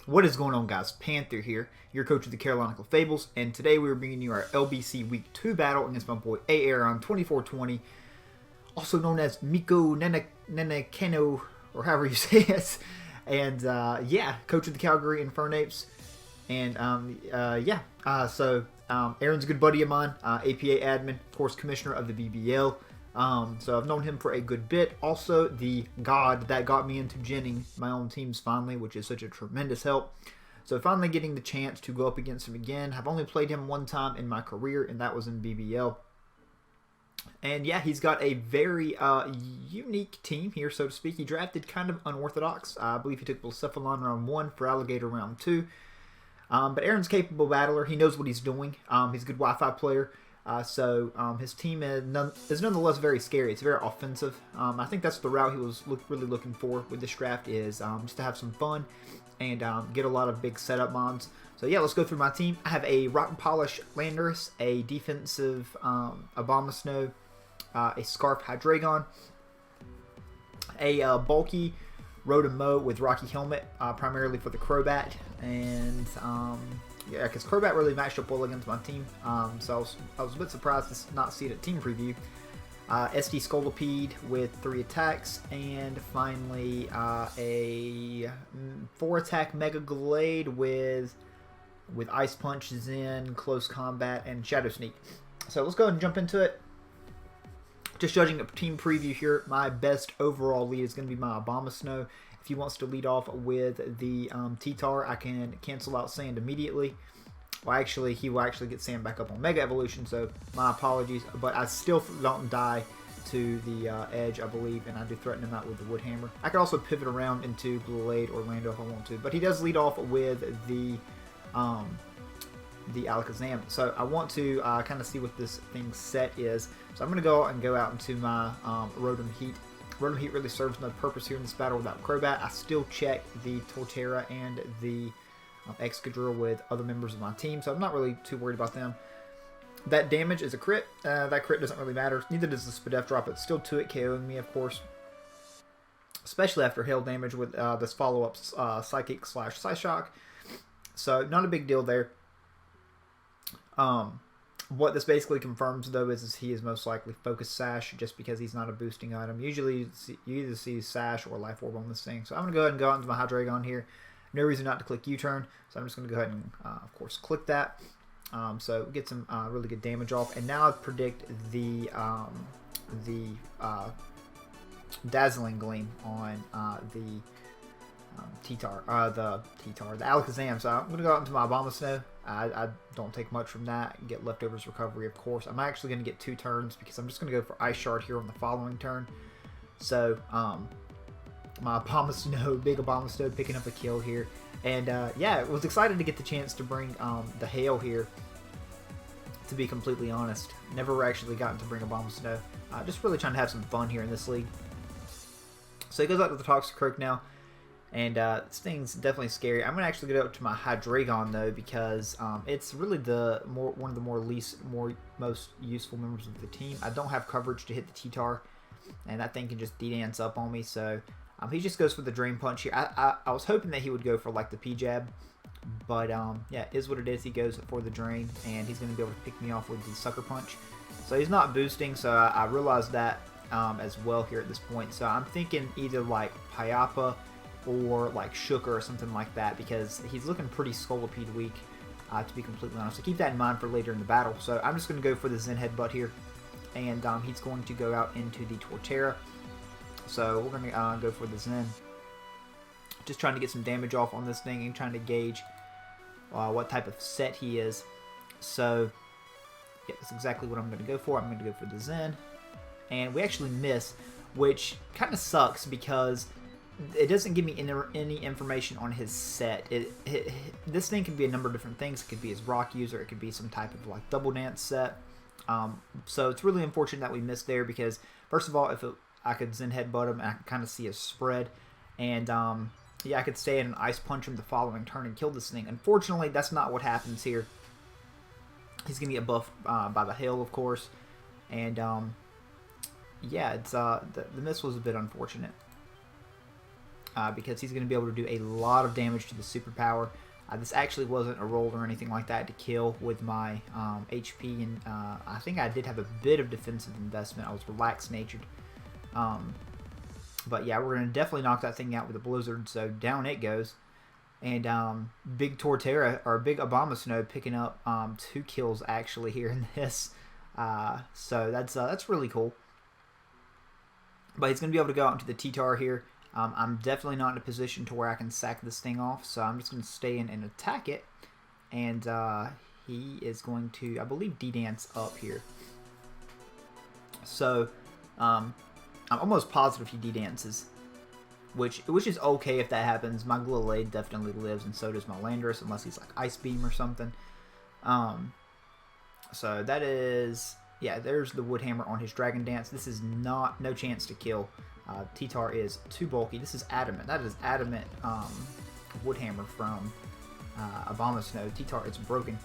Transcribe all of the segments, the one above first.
What is going on, guys? Panther here, your coach of the Carolina Clefables, and today we are bringing you our LBC Week 2 battle against my boy Aaron 2420, also known as Miko Nenekeno, or however you say it. And yeah, coach of the Calgary Infernapes. And so Aaron's a good buddy of mine, APA admin, of course, commissioner of the BBL. So I've known him for a good bit. Also, the god that got me into ginning my own teams finally, which is such a tremendous help. So finally getting the chance to go up against him again. I've only played him one time in my career, and that was in BBL. And yeah, he's got a very unique team here, so to speak. He drafted kind of unorthodox. I believe he took Blacephalon round 1 for Alligator round 2. But Aaron's a capable battler. He knows what he's doing. He's a good Wi-Fi player. So his team is nonetheless very scary. It's very offensive. I think that's the route he was really looking for with this draft, is just to have some fun and get a lot of big setup mobs. So yeah, let's go through my team. I have a Rock and Polish Landorus, a defensive Abomasnow, a Scarf Hydreigon, a bulky Rotom with Rocky Helmet, primarily for the Crobat, and yeah, because Crobat really matched up well against my team, so I was a bit surprised to not see it at team preview. SD Scolipede with 3 attacks, and finally a 4-attack Mega Glade with Ice Punch, Zen, Close Combat, and Shadow Sneak. So let's go ahead and jump into it. Just judging a team preview here, my best overall lead is going to be my Abomasnow. If he wants to lead off with the T-Tar, I can cancel out Sand immediately. Well, actually, he will actually get Sand back up on Mega Evolution, so my apologies. But I still don't die to the Edge, I believe, and I do threaten him out with the Wood Hammer. I could also pivot around into Glade or Orlando if I want to, but he does lead off with the Alakazam. So I want to kind of see what this thing's set is. So I'm going to go out into my Rotom Heat. Rotom Heat really serves no purpose here in this battle without Crobat. I still check the Torterra and the Excadrill with other members of my team, so I'm not really too worried about them. That damage is a crit. That crit doesn't really matter. Neither does the Spadef drop. It's still 2-hit KOing me, of course. Especially after hail damage with this follow-up Psychic / Psyshock. So not a big deal there. What this basically confirms, though, is he is most likely Focus Sash, just because he's not a boosting item. Usually, you either see Sash or Life Orb on this thing. So I'm going to go ahead and go out into my Hydreigon here. No reason not to click U-turn, so I'm just going to go ahead and, of course, click that. So get some really good damage off. And now I predict the Dazzling Gleam on the the Alakazam. So I'm going to go out into my Abomasnow. I don't take much from that. Get Leftovers Recovery, of course. I'm actually going to get 2 turns because I'm just going to go for Ice Shard here on the following turn. So my Abomasnow, big Abomasnow, picking up a kill here. And yeah, I was excited to get the chance to bring the Hail here, to be completely honest. Never actually gotten to bring Abomasnow. Just really trying to have some fun here in this league. So he goes out to the Toxicroak now. And this thing's definitely scary. I'm gonna actually go up to my Hydreigon though, because it's really one of the most useful members of the team. I don't have coverage to hit the T-Tar, and that thing can just D-dance up on me. So he just goes for the Drain Punch here. I was hoping that he would go for like the P-Jab, but yeah, it is what it is. He goes for the Drain, and he's gonna be able to pick me off with the Sucker Punch. So he's not boosting, so I realized that as well here at this point. So I'm thinking either like Pyappa or like Shooker or something like that, because he's looking pretty Scolipede weak, to be completely honest. So keep that in mind for later in the battle. So I'm just going to go for the Zen Headbutt here, and he's going to go out into the Torterra. So we're going to go for the Zen. Just trying to get some damage off on this thing and trying to gauge what type of set he is. So yeah, that's exactly what I'm going to go for. I'm going to go for the Zen. And we actually miss, which kind of sucks because it doesn't give me any information on his set. This thing could be a number of different things. It could be his rock user. It could be some type of like double dance set. So it's really unfortunate that we missed there, because first of all, if I could Zen Headbutt him, and I could kind of see his spread, and yeah, I could stay in and Ice Punch him the following turn and kill this thing. Unfortunately, that's not what happens here. He's gonna get buffed by the hail, of course, and yeah, it's the miss was a bit unfortunate. because he's going to be able to do a lot of damage to the superpower. This actually wasn't a roll or anything like that to kill with my HP, and I think I did have a bit of defensive investment. I was relaxed natured. But yeah, we're going to definitely knock that thing out with a blizzard, so down it goes. And Big Torterra, or Big Abomasnow, picking up 2 kills actually here in this. So that's really cool. But he's going to be able to go out into the T-Tar here. I'm definitely not in a position to where I can sack this thing off, so I'm just going to stay in and attack it. And he is going to, I believe, D-Dance up here. So I'm almost positive he D-Dances, which is okay if that happens. My Glillade definitely lives, and so does my Landorus, unless he's like Ice Beam or something. So that is, yeah, there's the Woodhammer on his Dragon Dance. This is no chance to kill. T-Tar is too bulky. This is Adamant. That is Adamant Woodhammer from Abomasnow. T-Tar is broken.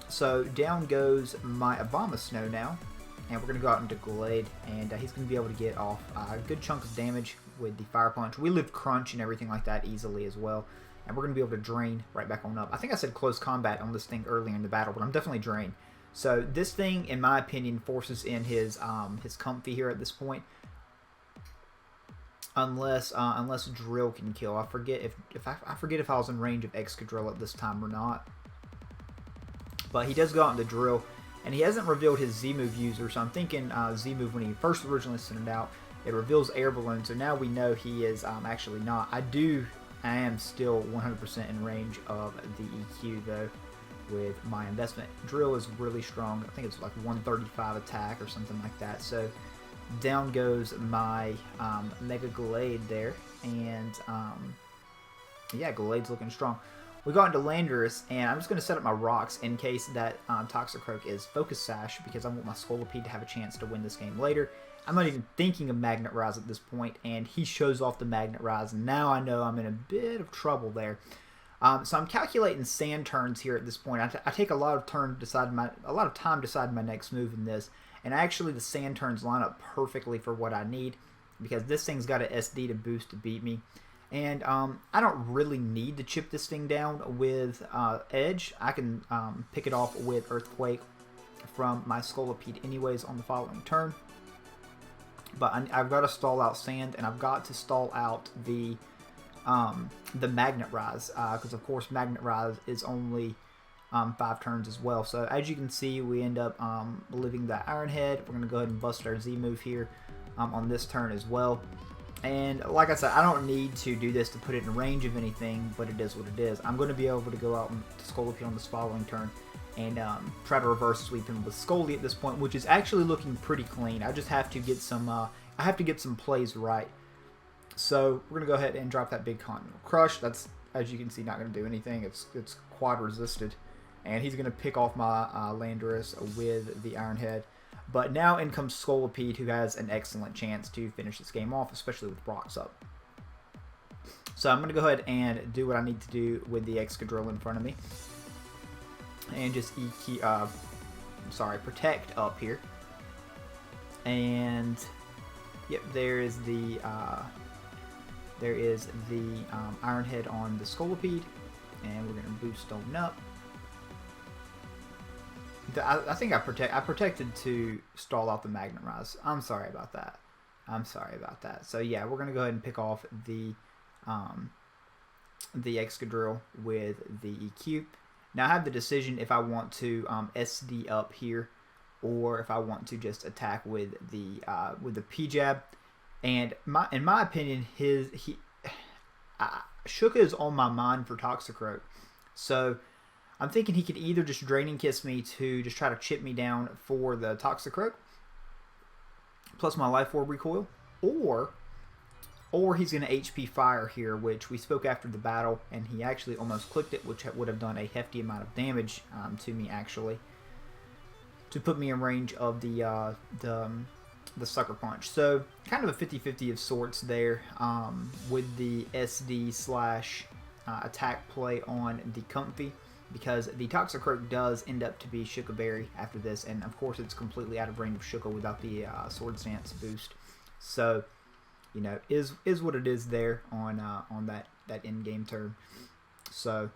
So down goes my Abomasnow now. And we're going to go out into Glade. And he's going to be able to get off a good chunk of damage with the Fire Punch. We lived Crunch and everything like that easily as well. And we're going to be able to drain right back on up. I think I said close combat on this thing earlier in the battle, but I'm definitely drained. So this thing, in my opinion, forces in his Comfy here at this point. Unless Drill can kill. I forget if I was in range of Excadrill at this time or not. But he does go out into Drill, and he hasn't revealed his Z-Move user, so I'm thinking Z-Move, when he first originally sent it out, it reveals Air Balloon, so now we know he is actually not. I am still 100% in range of the EQ, though, with my investment. Drill is really strong. I think it's like 135 attack or something like that, so down goes my Mega Glade there, and yeah, Glade's looking strong. We got into Landorus, and I'm just going to set up my rocks in case that Toxicroak is Focus Sash, because I want my Scolipede to have a chance to win this game later. I'm not even thinking of Magnet Rise at this point, and he shows off the Magnet Rise, and now I know I'm in a bit of trouble there. So I'm calculating sand turns here at this point. I take a lot of time deciding my next move in this, and actually the sand turns line up perfectly for what I need, because this thing's got an SD to boost to beat me. And I don't really need to chip this thing down with Edge. I can pick it off with Earthquake from my Scolipede anyways on the following turn. But I've got to stall out Sand, and I've got to stall out the Magnet Rise, because of course Magnet Rise is only 5 turns as well. So as you can see, we end up living the Iron Head. We're going to go ahead and bust our Z move here on this turn as well. And like I said, I don't need to do this to put it in range of anything, but it is what it is. I'm going to be able to go out and Scolipede on this following turn and try to reverse sweep him with Scoldy at this point, which is actually looking pretty clean. I just have to get some plays right. So we're going to go ahead and drop that big Continental Crush. That's, as you can see, not going to do anything. It's quad resisted. And he's going to pick off my Landorus with the Iron Head. But now in comes Scolipede, who has an excellent chance to finish this game off, especially with Brock's up. So I'm going to go ahead and do what I need to do with the Excadrill in front of me. And just protect up here. And yep, there is the Iron Head on the Scolipede, and we're going to boost on up. I think I protected to stall out the Magnet Rise. I'm sorry about that. So yeah, we're gonna go ahead and pick off the Excadrill with the EQ. Now I have the decision if I want to SD up here, or if I want to just attack with the P-Jab. And in my opinion, Shuka is on my mind for Toxicroak. So I'm thinking he could either just Draining Kiss me to just try to chip me down for the Toxicroak, plus my Life Orb recoil, or he's going to HP Fire here, which we spoke after the battle, and he actually almost clicked it, which would have done a hefty amount of damage to me, actually, to put me in range of the Sucker Punch. So kind of a 50-50 of sorts there, with the SD / attack play on the Comfy, because the Toxicroak does end up to be Shuka Berry after this, and of course it's completely out of range of Shuka without the Sword Stance boost. So is what it is there on that in-game turn. So,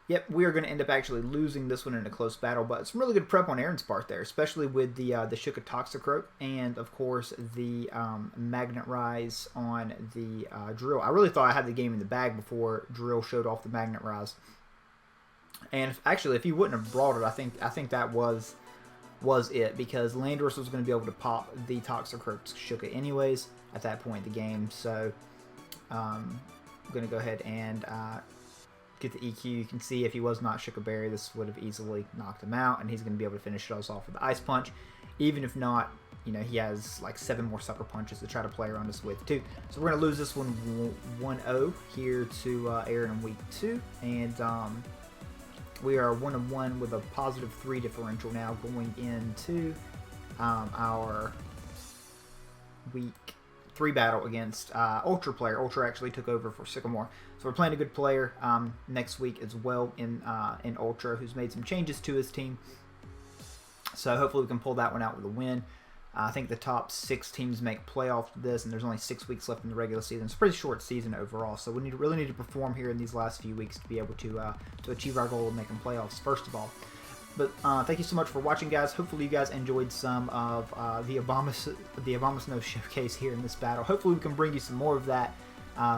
yep, we are going to end up actually losing this one in a close battle, but it's some really good prep on Aaron's part there, especially with the Shuka Toxicroak and, of course, the Magnet Rise on the Drill. I really thought I had the game in the bag before Drill showed off the Magnet Rise. And if he wouldn't have brought it, I think that was it, because Landorus was going to be able to pop the Toxicroak Shuka anyways at that point in the game. So I'm going to go ahead and get the EQ. You can see if he was not Shuka Berry, this would have easily knocked him out, and he's going to be able to finish us off with the Ice Punch. Even if not, he has like 7 more Sucker Punches to try to play around us with too. So we're going to lose this one 1-0 here to Aaron in week 2, and we are 1-1 with a positive 3 differential now going into our week 3 battle against Ultra player. Ultra actually took over for Sycamore. So we're playing a good player next week as well in Ultra, who's made some changes to his team. So hopefully we can pull that one out with a win. I think the top 6 teams make playoffs with this, and there's only 6 weeks left in the regular season. It's a pretty short season overall, so we really need to perform here in these last few weeks to be able to achieve our goal of making playoffs, first of all. But thank you so much for watching, guys. Hopefully you guys enjoyed some of the Abomasnow showcase here in this battle. Hopefully we can bring you some more of that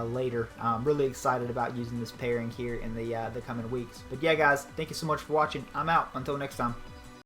later. I'm really excited about using this pairing here in the coming weeks. But yeah, guys, thank you so much for watching. I'm out. Until next time.